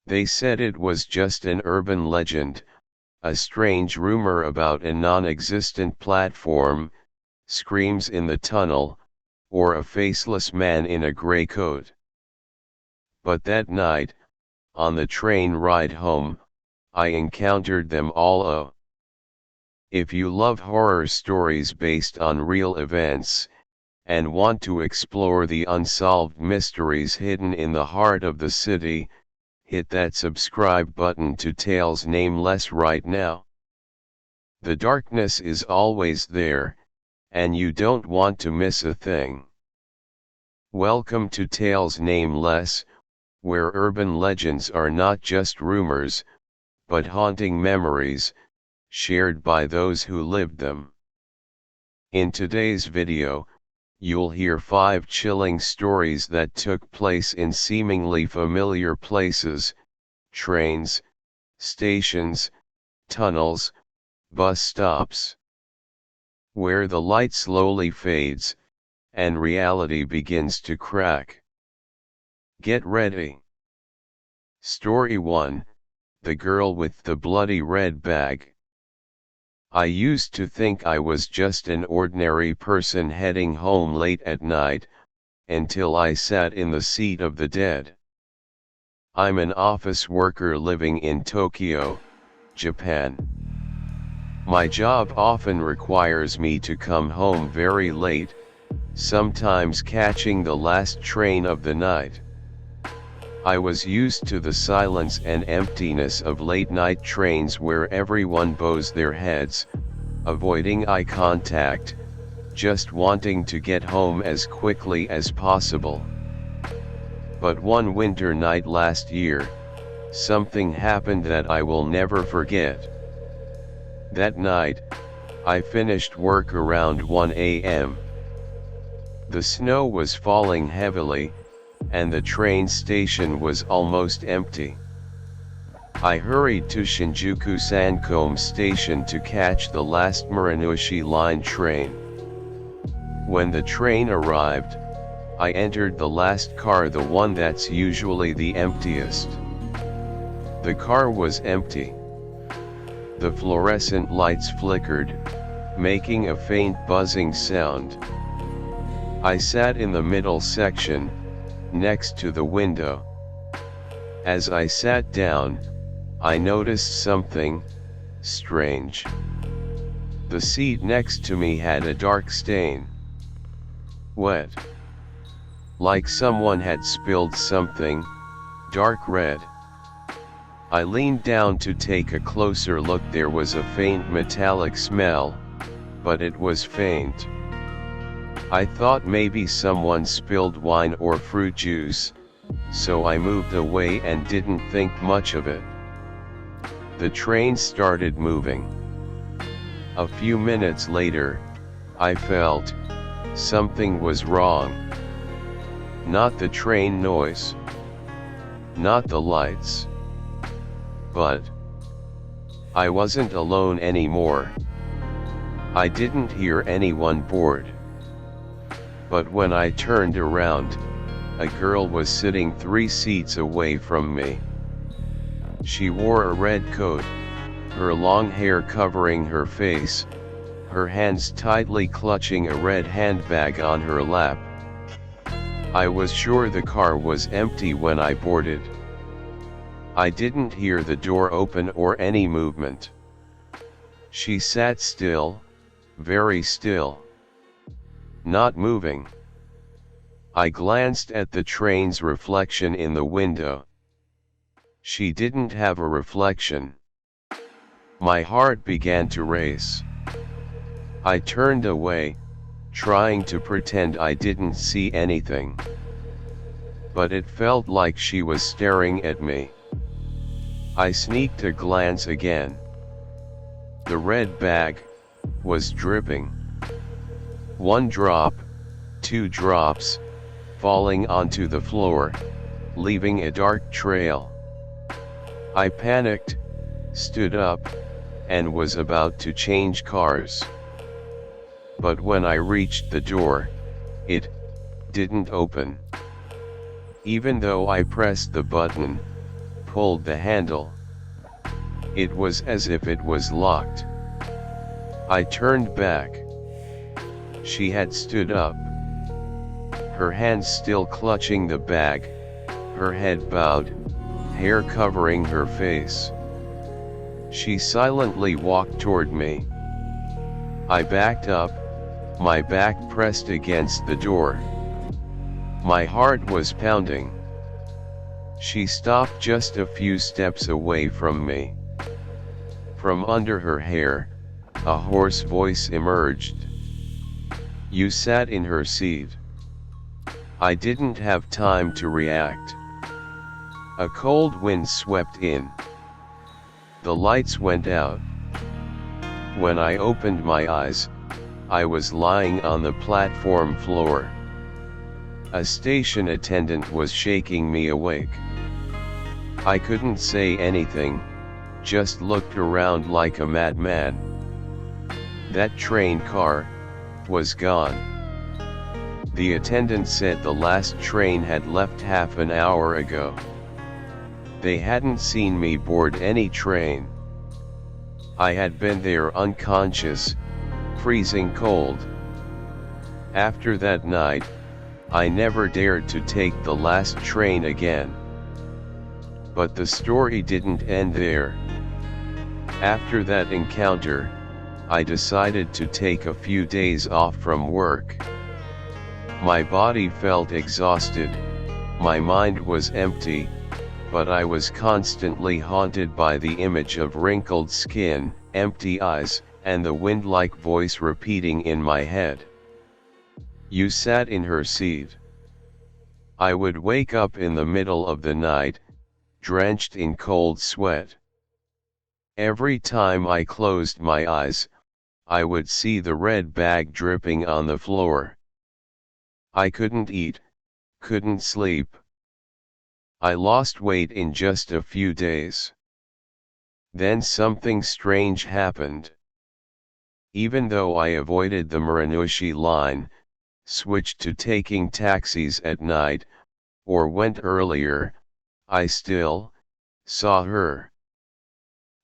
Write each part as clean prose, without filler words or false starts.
They said it was just an urban legend, a strange rumor about a non-existent platform, screams in the tunnel, or a faceless man in a gray coat. But that night, on the train ride home, I encountered them all. Oh. If you love horror stories based on real events, and want to explore the unsolved mysteries hidden in the heart of the city, hit that subscribe button to Tales Nameless right now. The darkness is always there, and you don't want to miss a thing. Welcome to Tales Nameless, where urban legends are not just rumors, but haunting memories, shared by those who lived them. In today's video, you'll hear 5 chilling stories that took place in seemingly familiar places: trains, stations, tunnels, bus stops, where the light slowly fades, and reality begins to crack. Get ready. Story 1, The Girl with the Bloody Red Bag. I used to think I was just an ordinary person heading home late at night, until I sat in the seat of the dead. I'm an office worker living in Tokyo, Japan. My job often requires me to come home very late, sometimes catching the last train of the night. I was used to the silence and emptiness of late-night trains where everyone bows their heads, avoiding eye contact, just wanting to get home as quickly as possible. But one winter night last year, something happened that I will never forget. That night, I finished work around 1 a.m. The snow was falling heavily, and the train station was almost empty. I hurried to Shinjuku Sankome Station to catch the last Muranushi Line train. When the train arrived, I entered the last car, the one that's usually the emptiest. The car was empty. The fluorescent lights flickered, making a faint buzzing sound. I sat in the middle section, next to the window. As I sat down, I noticed something strange. The seat next to me had a dark stain. Wet. Like someone had spilled something, dark red. I leaned down to take a closer look. There was a faint metallic smell, but it was faint. I thought maybe someone spilled wine or fruit juice, so I moved away and didn't think much of it. The train started moving. A few minutes later, I felt something was wrong. Not the train noise, not the lights, but I wasn't alone anymore. I didn't hear anyone bored. But when I turned around, a girl was sitting 3 seats away from me. She wore a red coat, her long hair covering her face, her hands tightly clutching a red handbag on her lap. I was sure the car was empty when I boarded. I didn't hear the door open or any movement. She sat still, very still. Not moving. I glanced at the train's reflection in the window. She didn't have a reflection. My heart began to race. I turned away, trying to pretend I didn't see anything. But it felt like she was staring at me. I sneaked a glance again. The red bag was dripping. 1 drop, 2 drops, falling onto the floor, leaving a dark trail. I panicked, stood up, and was about to change cars. But when I reached the door, it didn't open. Even though I pressed the button, pulled the handle. It was as if it was locked. I turned back. She had stood up. Her hands still clutching the bag, her head bowed, hair covering her face. She silently walked toward me. I backed up, my back pressed against the door. My heart was pounding. She stopped just a few steps away from me. From under her hair, a hoarse voice emerged. "You sat in her seat." I didn't have time to react. A cold wind swept in. The lights went out. When I opened my eyes, I was lying on the platform floor. A station attendant was shaking me awake. I couldn't say anything, just looked around like a madman. That train car was gone. The attendant said the last train had left half an hour ago. They hadn't seen me board any train. I had been there unconscious, freezing cold. After that night, I never dared to take the last train again. But the story didn't end there. After that encounter, I decided to take a few days off from work. My body felt exhausted, my mind was empty, but I was constantly haunted by the image of wrinkled skin, empty eyes, and the wind-like voice repeating in my head. "You sat in her seat." I would wake up in the middle of the night, drenched in cold sweat. Every time I closed my eyes, I would see the red bag dripping on the floor. I couldn't eat, couldn't sleep. I lost weight in just a few days. Then something strange happened. Even though I avoided the Marunouchi line, switched to taking taxis at night, or went earlier, I still saw her.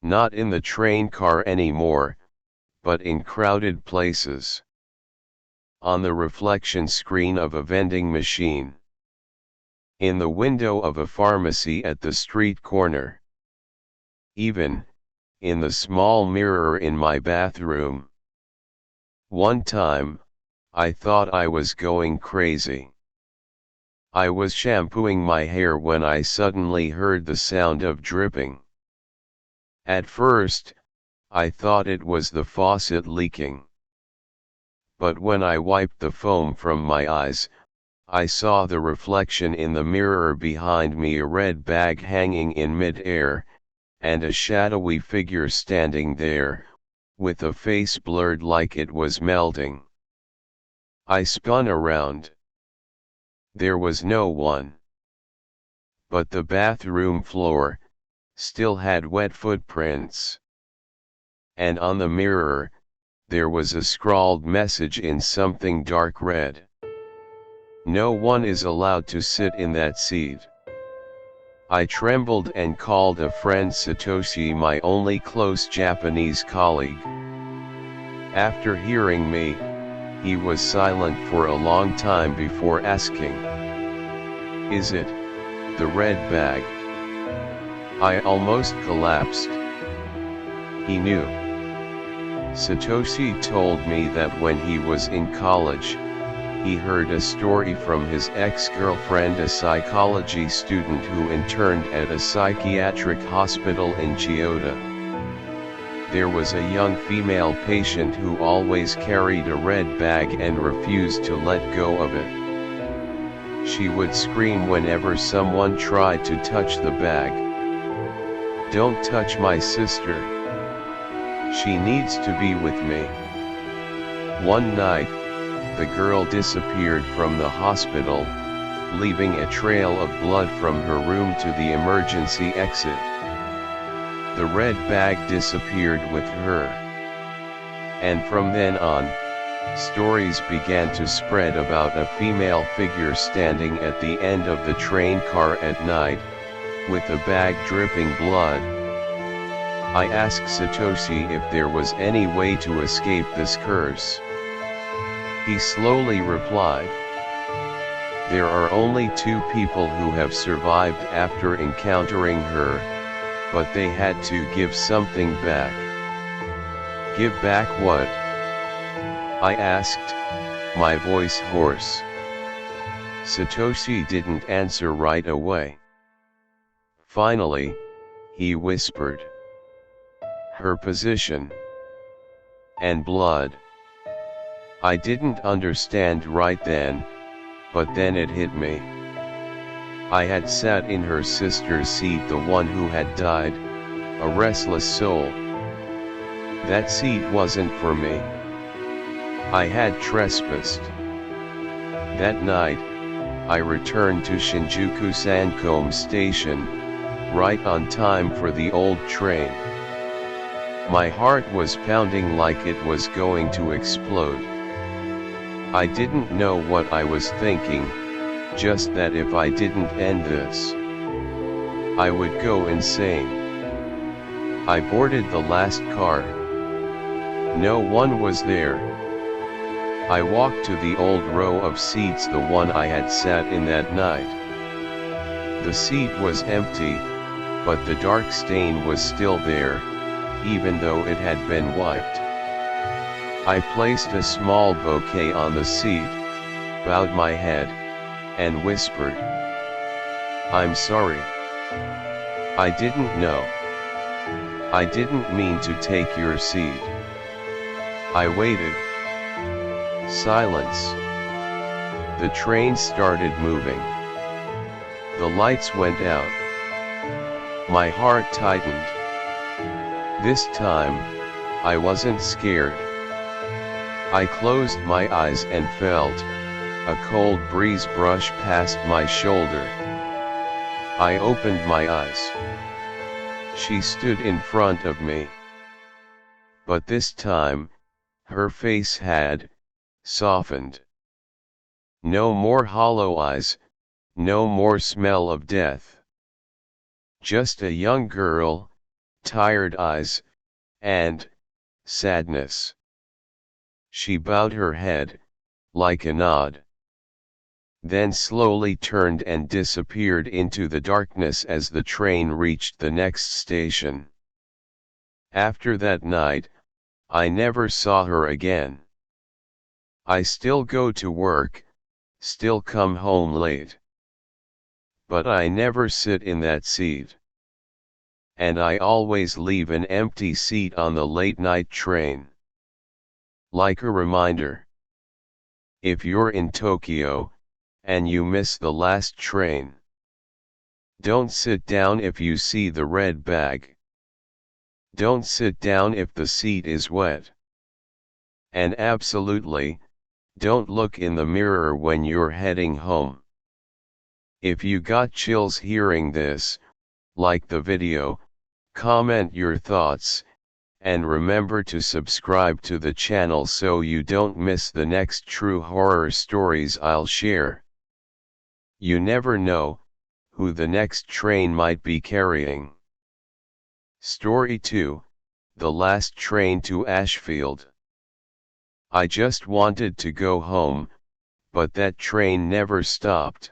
Not in the train car anymore, but in crowded places. On the reflection screen of a vending machine. In the window of a pharmacy at the street corner. Even in the small mirror in my bathroom. One time, I thought I was going crazy. I was shampooing my hair when I suddenly heard the sound of dripping. At first, I thought it was the faucet leaking. But when I wiped the foam from my eyes, I saw the reflection in the mirror behind me, a red bag hanging in mid-air, and a shadowy figure standing there, with a face blurred like it was melting. I spun around. There was no one. But the bathroom floor still had wet footprints. And on the mirror, there was a scrawled message in something dark red. "No one is allowed to sit in that seat." I trembled and called a friend, Satoshi, my only close Japanese colleague. After hearing me, he was silent for a long time before asking, "Is it the red bag?" I almost collapsed. He knew. Satoshi told me that when he was in college, he heard a story from his ex-girlfriend, a psychology student who interned at a psychiatric hospital in Kyoto. There was a young female patient who always carried a red bag and refused to let go of it. She would scream whenever someone tried to touch the bag. "Don't touch my sister. She needs to be with me." One night, the girl disappeared from the hospital, leaving a trail of blood from her room to the emergency exit. The red bag disappeared with her. And from then on, stories began to spread about a female figure standing at the end of the train car at night, with the bag dripping blood. I asked Satoshi if there was any way to escape this curse. He slowly replied, "There are only 2 people who have survived after encountering her, but they had to give something back." "Give back what?" I asked, my voice hoarse. Satoshi didn't answer right away. Finally, he whispered, "Her position and blood." I didn't understand right then, but then it hit me. I had sat in her sister's seat, the one who had died, a restless soul. That seat wasn't for me. I had trespassed. That night, I returned to Shinjuku Sankomi Station, right on time for the old train. My heart was pounding like it was going to explode. I didn't know what I was thinking, just that if I didn't end this, I would go insane. I boarded the last car. No one was there. I walked to the old row of seats, the one I had sat in that night. The seat was empty, but the dark stain was still there, even though it had been wiped. I placed a small bouquet on the seat, bowed my head, and whispered, "I'm sorry. I didn't know. I didn't mean to take your seat." I waited. Silence. The train started moving. The lights went out. My heart tightened. This time, I wasn't scared. I closed my eyes and felt a cold breeze brush past my shoulder. I opened my eyes. She stood in front of me. But this time, her face had softened. No more hollow eyes, no more smell of death. Just a young girl, tired eyes, and sadness. She bowed her head, like a nod. Then slowly turned and disappeared into the darkness as the train reached the next station. After that night, I never saw her again. I still go to work, still come home late. But I never sit in that seat. And I always leave an empty seat on the late-night train. Like a reminder. If you're in Tokyo, and you miss the last train, don't sit down if you see the red bag. Don't sit down if the seat is wet. And absolutely, don't look in the mirror when you're heading home. If you got chills hearing this, like the video, comment your thoughts, and remember to subscribe to the channel so you don't miss the next true horror stories I'll share. You never know who the next train might be carrying. Story 2, The Last Train to Ashfield. I just wanted to go home, but that train never stopped.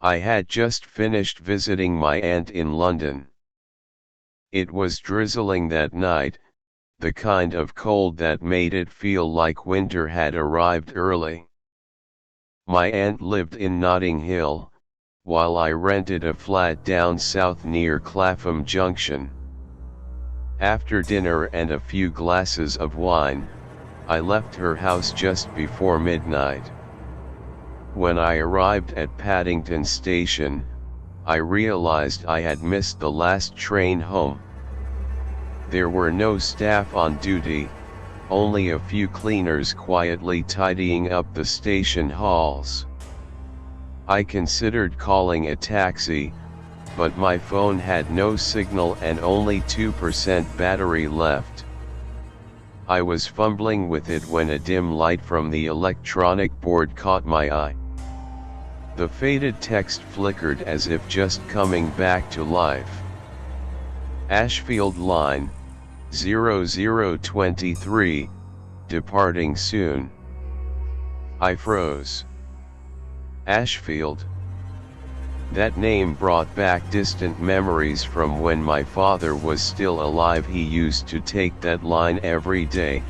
I had just finished visiting my aunt in London. It was drizzling that night, the kind of cold that made it feel like winter had arrived early. My aunt lived in Notting Hill, while I rented a flat down south near Clapham Junction. After dinner and a few glasses of wine, I left her house just before midnight. When I arrived at Paddington Station, I realized I had missed the last train home. There were no staff on duty, only a few cleaners quietly tidying up the station halls. I considered calling a taxi, but my phone had no signal and only 2% battery left. I was fumbling with it when a dim light from the electronic board caught my eye. The faded text flickered as if just coming back to life. Ashfield line, 0023, departing soon. I froze. Ashfield. That name brought back distant memories from when my father was still alive. He used to take that line every day,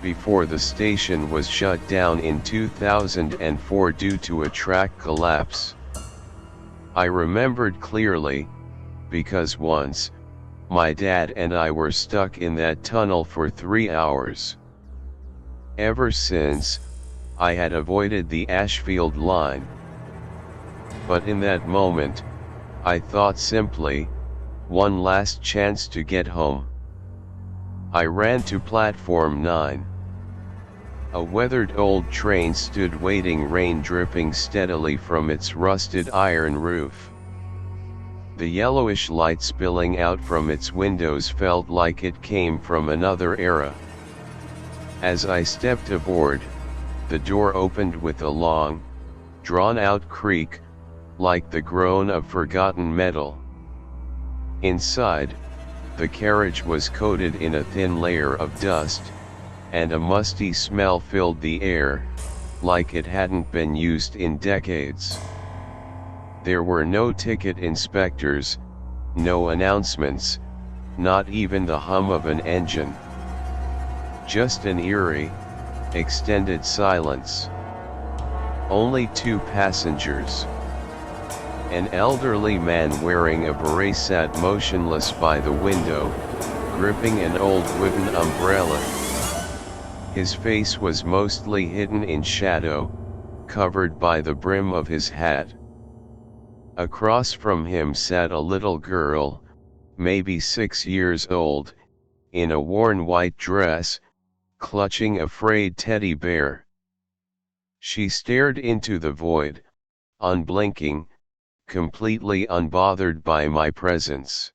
before the station was shut down in 2004 due to a track collapse. I remembered clearly, because once, my dad and I were stuck in that tunnel for 3 hours. Ever since, I had avoided the Ashfield line. But in that moment, I thought simply, one last chance to get home. I ran to platform 9. A weathered old train stood waiting, rain dripping steadily from its rusted iron roof. The yellowish light spilling out from its windows felt like it came from another era. As I stepped aboard, the door opened with a long, drawn-out creak, like the groan of forgotten metal. Inside, the carriage was coated in a thin layer of dust, and a musty smell filled the air, like it hadn't been used in decades. There were no ticket inspectors, no announcements, not even the hum of an engine. Just an eerie, extended silence. Only 2 passengers. An elderly man wearing a beret sat motionless by the window, gripping an old wooden umbrella. His face was mostly hidden in shadow, covered by the brim of his hat. Across from him sat a little girl, maybe 6 years old, in a worn white dress, clutching a frayed teddy bear. She stared into the void, unblinking, completely unbothered by my presence.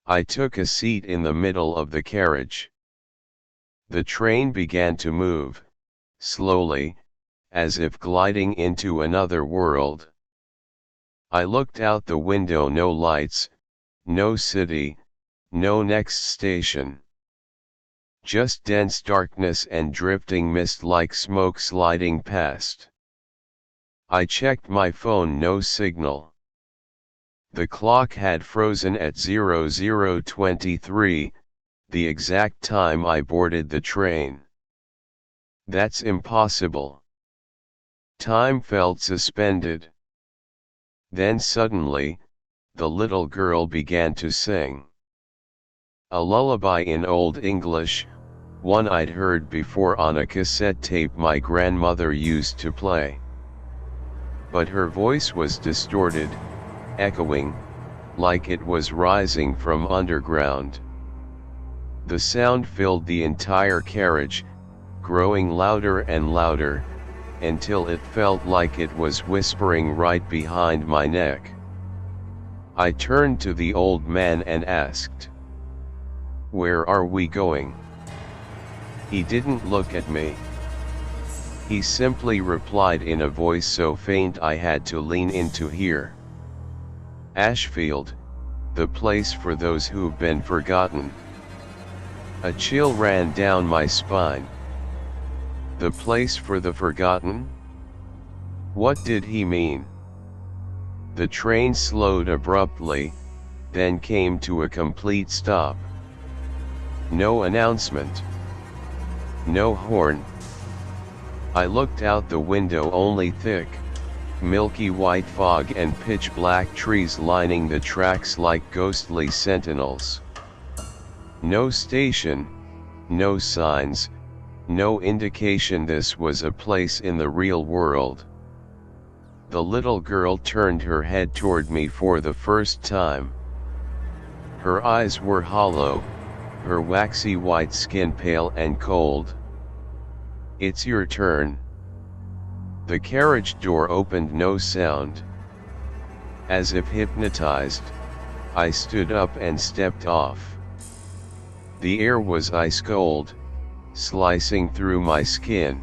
I took a seat in the middle of the carriage. The train began to move, slowly, as if gliding into another world. I looked out the window. No lights, no city, no next station. Just dense darkness and drifting mist like smoke sliding past. I checked my phone. No signal. The clock had frozen at 0023, the exact time I boarded the train. That's impossible. Time felt suspended. Then suddenly, the little girl began to sing. A lullaby in Old English, one I'd heard before on a cassette tape my grandmother used to play. But her voice was distorted, echoing, like it was rising from underground. The sound filled the entire carriage, growing louder and louder, until it felt like it was whispering right behind my neck. I turned to the old man and asked, "Where are we going?" He didn't look at me. He simply replied in a voice so faint I had to lean in to hear. "Ashfield, the place for those who've been forgotten." A chill ran down my spine. The place for the forgotten? What did he mean? The train slowed abruptly, then came to a complete stop. No announcement. No horn. I looked out the window. Only thick, milky white fog and pitch black trees lining the tracks like ghostly sentinels. No station, no signs, no indication this was a place in the real world. The little girl turned her head toward me for the first time. Her eyes were hollow, her waxy white skin pale and cold. "It's your turn." The carriage door opened. No sound. As if hypnotized, I stood up and stepped off. The air was ice cold, slicing through my skin.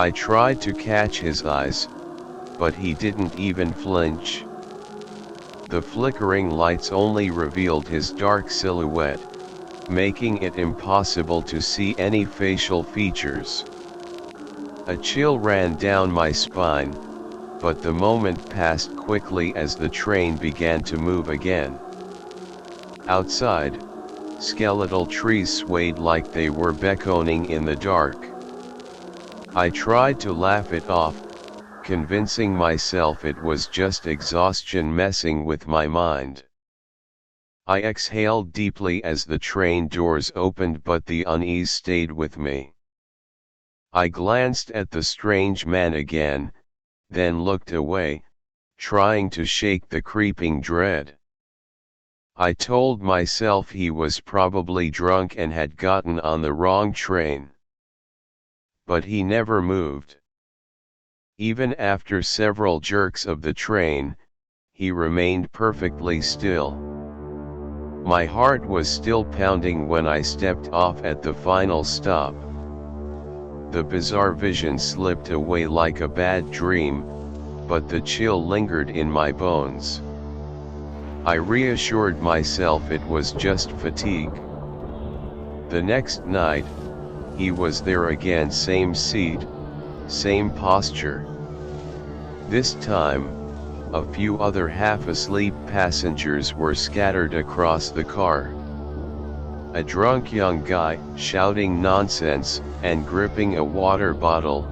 I tried to catch his eyes, but he didn't even flinch. The flickering lights only revealed his dark silhouette, making it impossible to see any facial features. A chill ran down my spine, but the moment passed quickly as the train began to move again. Outside, skeletal trees swayed like they were beckoning in the dark. I tried to laugh it off, convincing myself it was just exhaustion messing with my mind. I exhaled deeply as the train doors opened, but the unease stayed with me. I glanced at the strange man again, then looked away, trying to shake the creeping dread. I told myself he was probably drunk and had gotten on the wrong train. But he never moved. Even after several jerks of the train, he remained perfectly still. My heart was still pounding when I stepped off at the final stop. The bizarre vision slipped away like a bad dream, but the chill lingered in my bones. I reassured myself it was just fatigue. The next night, he was there again, same seat, same posture. This time, a few other half-asleep passengers were scattered across the car. A drunk young guy, shouting nonsense and gripping a water bottle,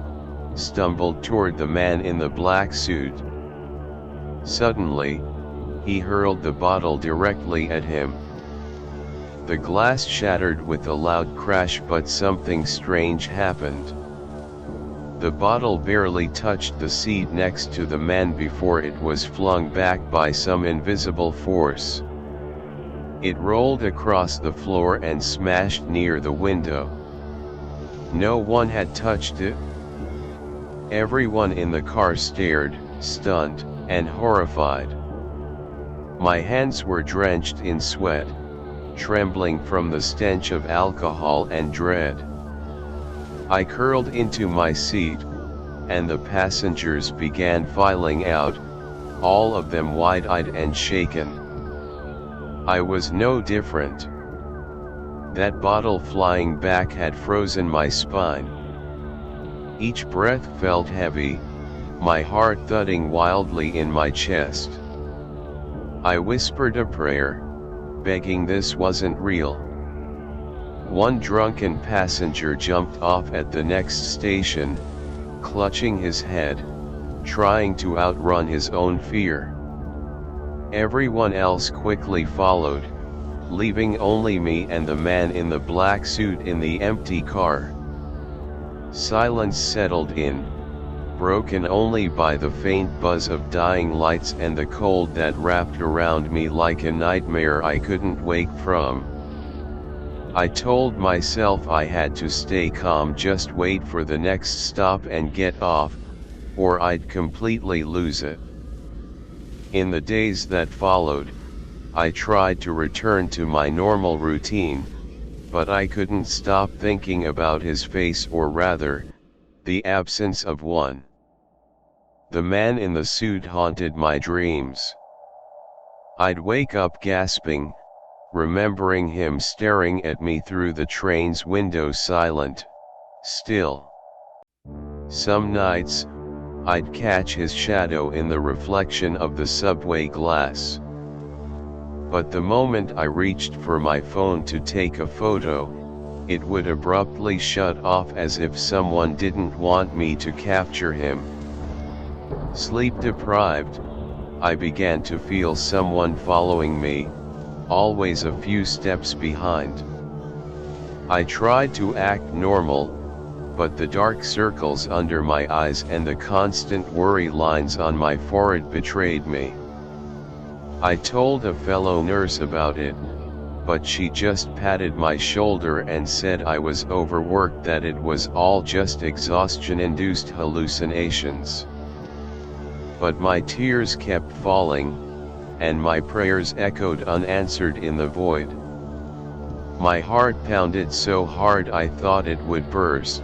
stumbled toward the man in the black suit. Suddenly, he hurled the bottle directly at him. The glass shattered with a loud crash, but something strange happened. The bottle barely touched the seat next to the man before it was flung back by some invisible force. It rolled across the floor and smashed near the window. No one had touched it. Everyone in the car stared, stunned, and horrified. My hands were drenched in sweat, trembling from the stench of alcohol and dread. I curled into my seat, and the passengers began filing out, all of them wide-eyed and shaken. I was no different. That bottle flying back had frozen my spine. Each breath felt heavy, my heart thudding wildly in my chest. I whispered a prayer, begging this wasn't real. One drunken passenger jumped off at the next station, clutching his head, trying to outrun his own fear. Everyone else quickly followed, leaving only me and the man in the black suit in the empty car. Silence settled in, broken only by the faint buzz of dying lights and the cold that wrapped around me like a nightmare I couldn't wake from. I told myself I had to stay calm, just wait for the next stop and get off, or I'd completely lose it. In the days that followed, I tried to return to my normal routine, but I couldn't stop thinking about his face, or rather, the absence of one. The man in the suit haunted my dreams. I'd wake up gasping, remembering him staring at me through the train's window, silent, still. Some nights, I'd catch his shadow in the reflection of the subway glass. But the moment I reached for my phone to take a photo, it would abruptly shut off as if someone didn't want me to capture him. Sleep deprived, I began to feel someone following me, always a few steps behind. I tried to act normal, but the dark circles under my eyes and the constant worry lines on my forehead betrayed me. I told a fellow nurse about it, but she just patted my shoulder and said I was overworked, that it was all just exhaustion-induced hallucinations. But my tears kept falling, and my prayers echoed unanswered in the void. My heart pounded so hard I thought it would burst.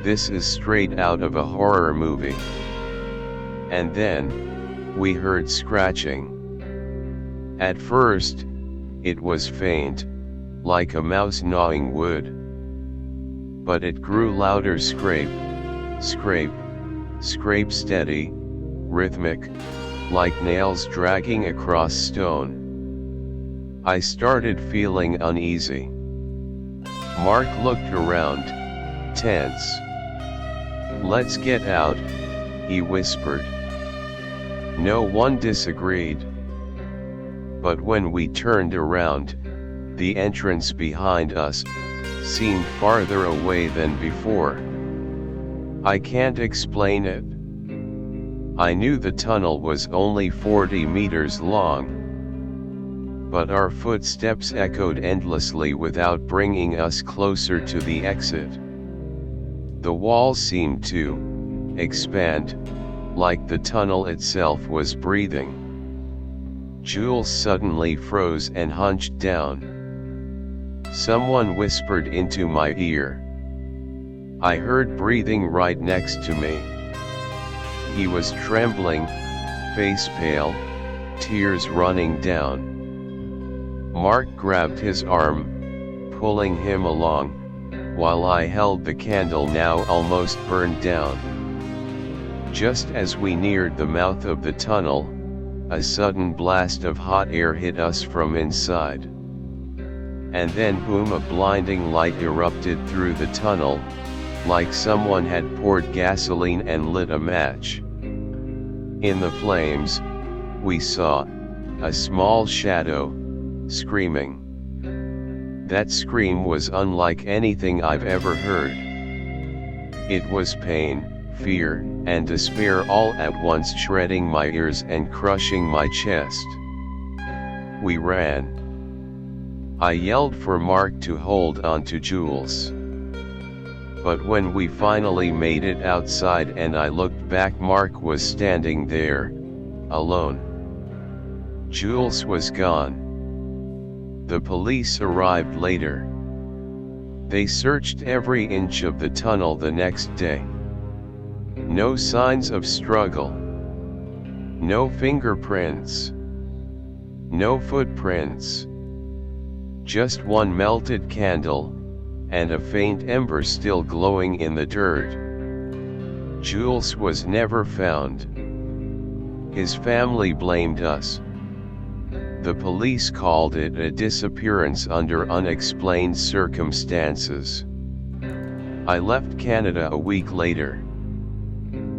This is straight out of a horror movie. And then, we heard scratching. At first, it was faint, like a mouse gnawing wood. But it grew louder, scrape, scrape, scrape, steady, rhythmic, like nails dragging across stone. I started feeling uneasy. Mark looked around, tense. "Let's get out," he whispered. No one disagreed. But when we turned around, the entrance behind us seemed farther away than before. I can't explain it. I knew the tunnel was only 40 meters long. But our footsteps echoed endlessly without bringing us closer to the exit. The wall seemed to expand, like the tunnel itself was breathing. Jules suddenly froze and hunched down. Someone whispered into my ear. I heard breathing right next to me. He was trembling, face pale, tears running down. Mark grabbed his arm, pulling him along, while I held the candle, now almost burned down. Just as we neared the mouth of the tunnel, a sudden blast of hot air hit us from inside. And then boom, a blinding light erupted through the tunnel, like someone had poured gasoline and lit a match. In the flames, we saw a small shadow, screaming. That scream was unlike anything I've ever heard. It was pain, fear, and despair all at once, shredding my ears and crushing my chest. We ran. I yelled for Mark to hold on to Jules. But when we finally made it outside and I looked back, Mark was standing there, alone. Jules was gone. The police arrived later. They searched every inch of the tunnel the next day. No signs of struggle. No fingerprints. No footprints. Just one melted candle, and a faint ember still glowing in the dirt. Jules was never found. His family blamed us. The police called it a disappearance under unexplained circumstances. I left Canada a week later.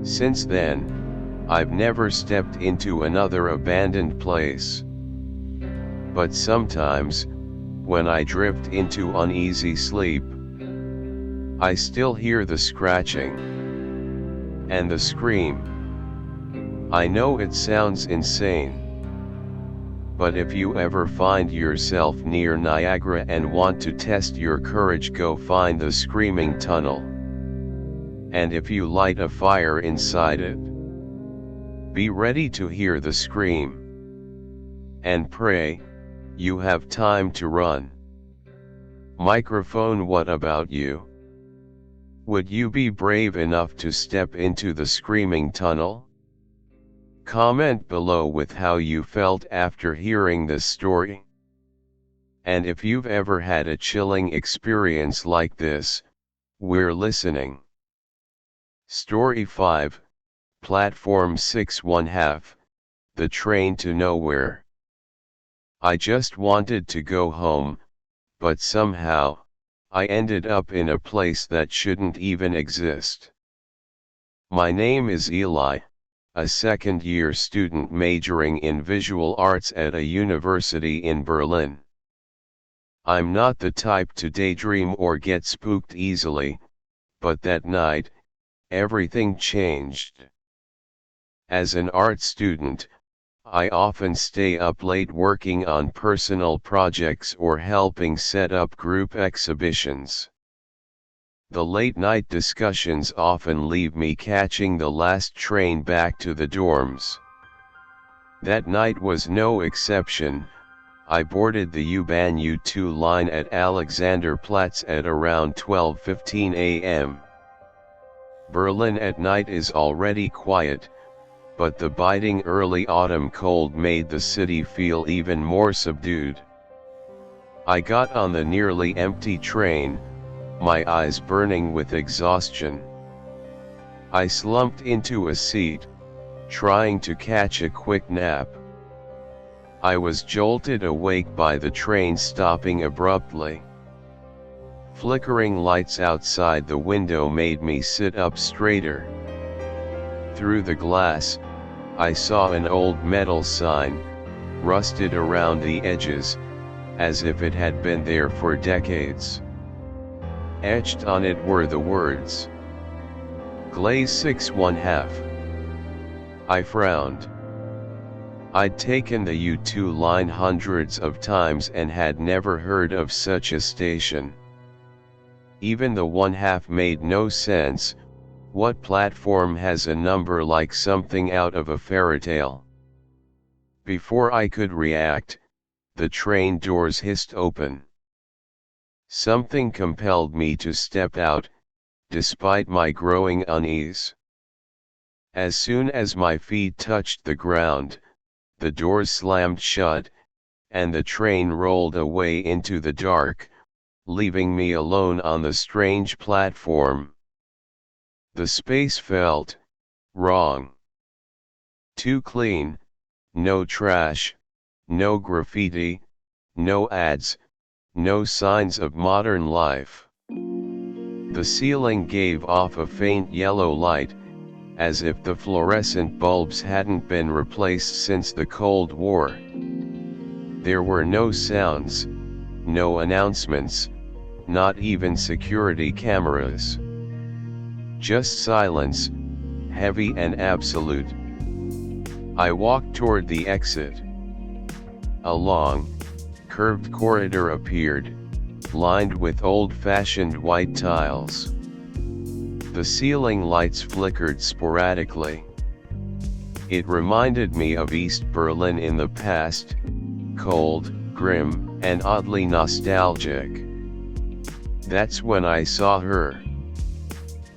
Since then, I've never stepped into another abandoned place. But sometimes, when I drift into uneasy sleep, I still hear the scratching and the scream. I know it sounds insane. But if you ever find yourself near Niagara and want to test your courage, go find the screaming tunnel. And if you light a fire inside it, be ready to hear the scream. And pray, you have time to run. Microphone, what about you? Would you be brave enough to step into the screaming tunnel? Comment below with how you felt after hearing this story. And if you've ever had a chilling experience like this, we're listening. Story 5, Platform 6 1/2, The Train to Nowhere. I just wanted to go home, but somehow, I ended up in a place that shouldn't even exist. My name is Eli, a second-year student majoring in visual arts at a university in Berlin. I'm not the type to daydream or get spooked easily, but that night, everything changed. As an art student, I often stay up late working on personal projects or helping set up group exhibitions. The late-night discussions often leave me catching the last train back to the dorms. That night was no exception. I boarded the U-Bahn U2 line at Alexanderplatz at around 12:15 a.m. Berlin at night is already quiet, but the biting early autumn cold made the city feel even more subdued. I got on the nearly empty train, my eyes burning with exhaustion. I slumped into a seat, trying to catch a quick nap. I was jolted awake by the train stopping abruptly. Flickering lights outside the window made me sit up straighter. Through the glass, I saw an old metal sign, rusted around the edges, as if it had been there for decades. Etched on it were the words, Glaze 6½ I frowned. I'd taken the U2 line hundreds of times and had never heard of such a station. Even the 1/2 made no sense. What platform has a number like something out of a fairy tale? Before I could react, the train doors hissed open. Something compelled me to step out, despite my growing unease. As soon as my feet touched the ground, the doors slammed shut, and the train rolled away into the dark, leaving me alone on the strange platform. The space felt wrong. Too clean, no trash, no graffiti, no ads, no signs of modern life. The ceiling gave off a faint yellow light, as if the fluorescent bulbs hadn't been replaced since the Cold War. There were no sounds, no announcements, not even security cameras. Just silence, heavy and absolute. I walked toward the exit. A long, curved corridor appeared, lined with old-fashioned white tiles. The ceiling lights flickered sporadically. It reminded me of East Berlin in the past, cold, grim, and oddly nostalgic. That's when I saw her.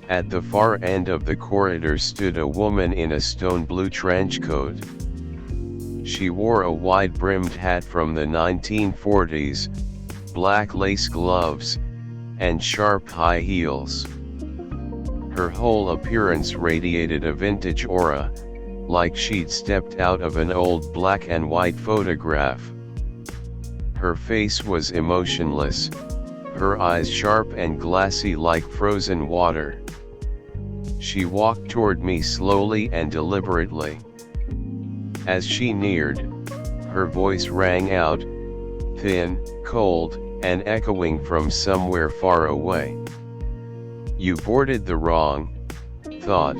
At the far end of the corridor stood a woman in a stone blue trench coat. She wore a wide-brimmed hat from the 1940s, black lace gloves, and sharp high heels. Her whole appearance radiated a vintage aura, like she'd stepped out of an old black and white photograph. Her face was emotionless, her eyes sharp and glassy like frozen water. She walked toward me slowly and deliberately. As she neared, her voice rang out, thin, cold, and echoing from somewhere far away. You boarded the wrong thought.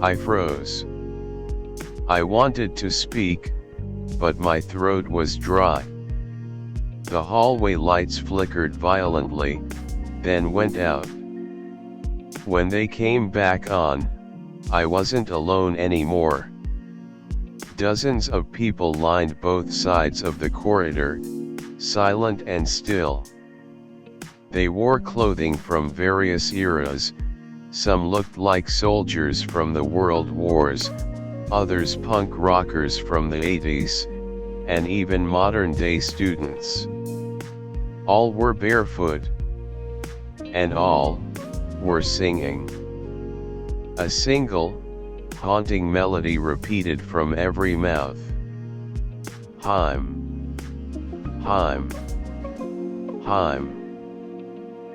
I froze. I wanted to speak, but my throat was dry. The hallway lights flickered violently, then went out. When they came back on, I wasn't alone anymore. Dozens of people lined both sides of the corridor, silent and still. They wore clothing from various eras, some looked like soldiers from the World Wars, others punk rockers from the 80s, and even modern-day students. All were barefoot. And all were singing. A single, haunting melody repeated from every mouth. Heim. Heim. Heim.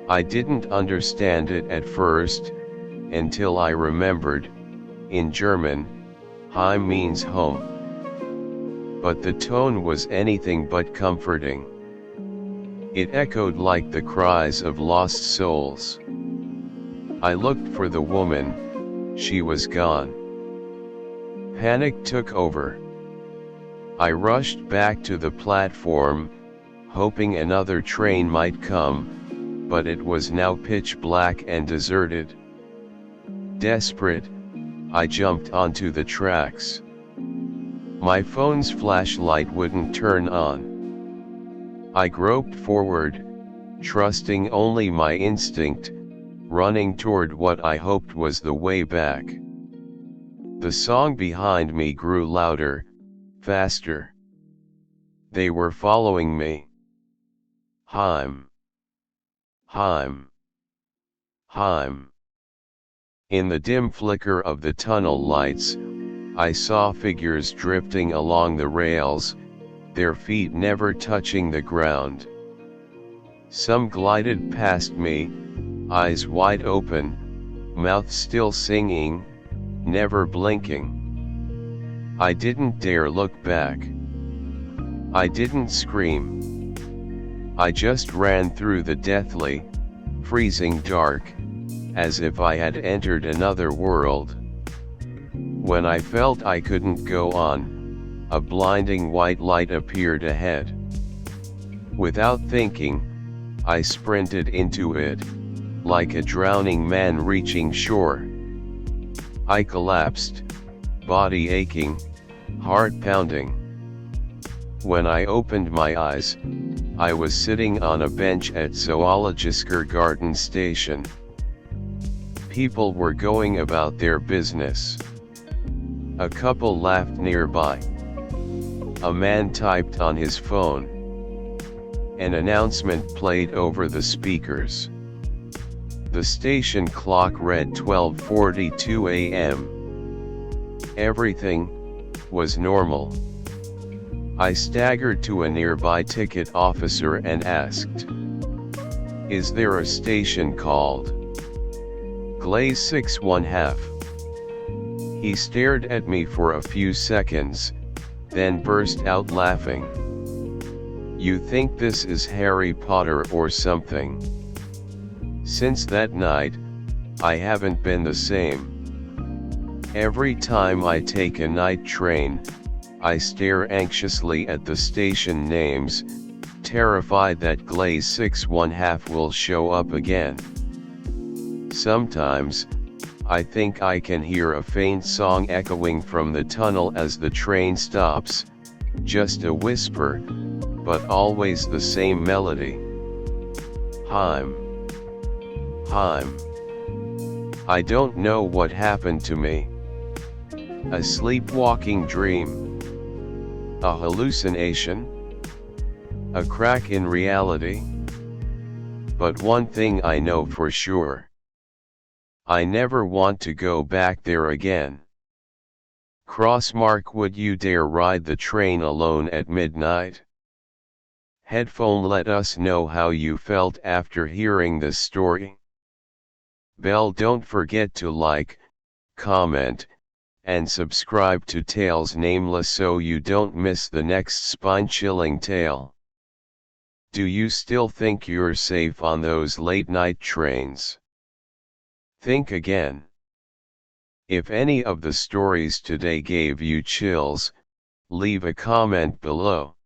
I didn't understand it at first, until I remembered, in German, Heim means home. But the tone was anything but comforting. It echoed like the cries of lost souls. I looked for the woman, she was gone. Panic took over. I rushed back to the platform, hoping another train might come, but it was now pitch black and deserted. Desperate, I jumped onto the tracks. My phone's flashlight wouldn't turn on. I groped forward, trusting only my instinct, running toward what I hoped was the way back. The song behind me grew louder, faster. They were following me. Heim. Heim. Heim. In the dim flicker of the tunnel lights, I saw figures drifting along the rails, their feet never touching the ground. Some glided past me, eyes wide open, mouth still singing, never blinking. I didn't dare look back. I didn't scream. I just ran through the deathly, freezing dark, as if I had entered another world. When I felt I couldn't go on, a blinding white light appeared ahead. Without thinking, I sprinted into it, like a drowning man reaching shore. I collapsed, body aching, heart pounding. When I opened my eyes, I was sitting on a bench at Zoologisker Garten Station. People were going about their business. A couple laughed nearby. A man typed on his phone. An announcement played over the speakers. The station clock read 12:42 a.m. Everything was normal. I staggered to a nearby ticket officer and asked, "Is there a station called Glaze 6½ ?" He stared at me for a few seconds, then burst out laughing. "You think this is Harry Potter or something?" Since that night, I haven't been the same. Every time I take a night train, I stare anxiously at the station names, terrified that Glaze 6½ will show up again. Sometimes, I think I can hear a faint song echoing from the tunnel as the train stops, just a whisper, but always the same melody. Heim. Heim. I don't know what happened to me. A sleepwalking dream? A hallucination? A crack in reality? But one thing I know for sure. I never want to go back there again. Crossmark, would you dare ride the train alone at midnight? Headphone, let us know how you felt after hearing this story. Bell, don't forget to like, comment, and subscribe to Tales Nameless so you don't miss the next spine-chilling tale. Do you still think you're safe on those late-night trains? Think again. If any of the stories today gave you chills, leave a comment below.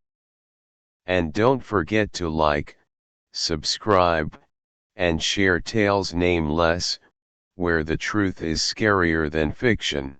And don't forget to like, subscribe, and share Tales Nameless, where the truth is scarier than fiction.